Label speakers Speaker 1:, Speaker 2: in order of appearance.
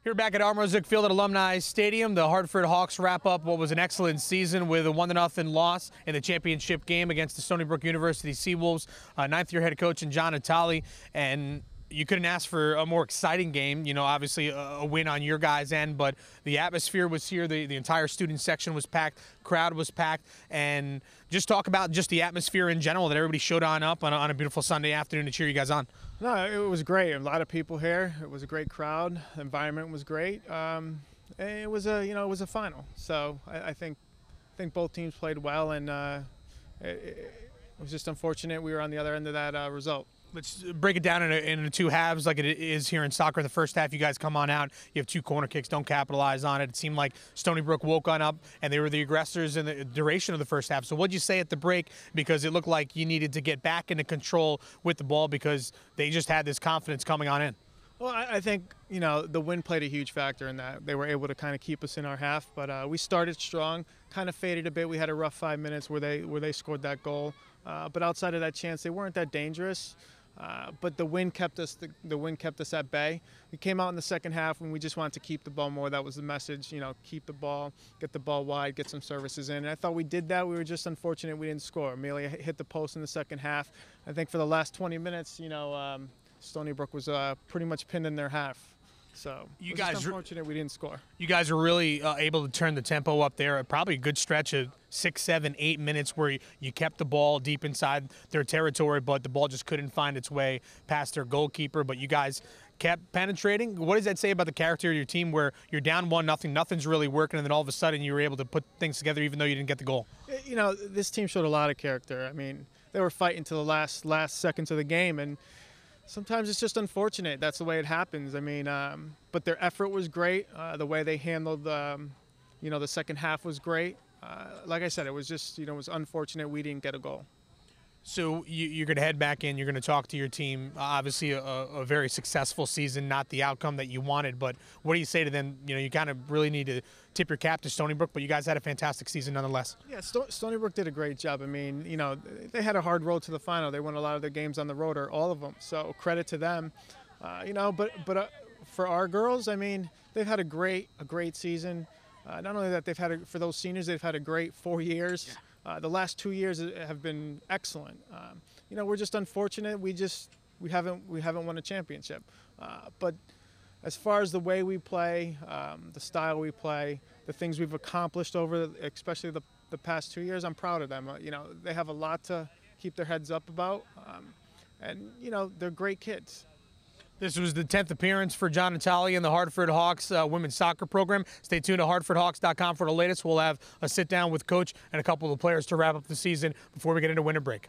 Speaker 1: Here back at Armrozic Field at Alumni Stadium, the Hartford Hawks wrap up what was an excellent season with a 1-0 loss in the championship game against the Stony Brook University Seawolves. Ninth-year head coach and John Natale, and you couldn't ask for a more exciting game. You know, obviously a win on your guys' end, but the atmosphere was here. The entire student section was packed, crowd was packed, and just talk about just the atmosphere in general that everybody showed up on a beautiful Sunday afternoon to cheer you guys on.
Speaker 2: No, it was great. A lot of people here. It was a great crowd. The environment was great. It was a final. So I think both teams played well, and it was just unfortunate we were on the other end of that result.
Speaker 1: Let's break it down into two halves like it is here in soccer. The first half, you guys come on out. You have two corner kicks, don't capitalize on it. It seemed like Stony Brook woke on up, and they were the aggressors in the duration of the first half. So what'd you say at the break? Because it looked like you needed to get back into control with the ball because they just had this confidence coming on in.
Speaker 2: Well, I think, the wind played a huge factor in that. They were able to kind of keep us in our half, but we started strong, kind of faded a bit. We had a rough 5 minutes where they scored that goal. But outside of that chance, they weren't that dangerous. But the wind kept us at bay. We came out in the second half when we just wanted to keep the ball more. That was the message, keep the ball, get the ball wide, get some services in. And I thought we did that. We were just unfortunate we didn't score. Amelia hit the post in the second half. I think for the last 20 minutes, Stony Brook was pretty much pinned in their half. So
Speaker 1: you
Speaker 2: it was
Speaker 1: guys
Speaker 2: just unfortunate we didn't score.
Speaker 1: You guys were really able to turn the tempo up there. Probably a good stretch of 6, 7, 8 minutes where you kept the ball deep inside their territory, but the ball just couldn't find its way past their goalkeeper. But you guys kept penetrating. What does that say about the character of your team where you're down 1-0, nothing's really working, and then all of a sudden you were able to put things together even though you didn't get the goal?
Speaker 2: This team showed a lot of character. I mean, they were fighting to the last seconds of the game, and sometimes it's just unfortunate. That's the way it happens. I mean, but their effort was great. The way they handled, the second half was great. Like I said, it was just, it was unfortunate we didn't get a goal.
Speaker 1: So you're going to head back in. You're going to talk to your team. Obviously, a very successful season, not the outcome that you wanted. But what do you say to them? You kind of really need to tip your cap to Stony Brook, but you guys had a fantastic season nonetheless.
Speaker 2: Yeah, Stony Brook did a great job. I mean, they had a hard road to the final. They won a lot of their games on the road, or all of them. So credit to them. But for our girls, I mean, they've had a great season. Not only that, for those seniors, they've had a great 4 years. Yeah. The last 2 years have been excellent. We're just unfortunate. We haven't won a championship. But as far as the way we play, the style we play, the things we've accomplished especially the past 2 years, I'm proud of them. They have a lot to keep their heads up about, and they're great kids.
Speaker 1: This was the 10th appearance for John Natale and the Hartford Hawks women's soccer program. Stay tuned to hartfordhawks.com for the latest. We'll have a sit-down with Coach and a couple of the players to wrap up the season before we get into winter break.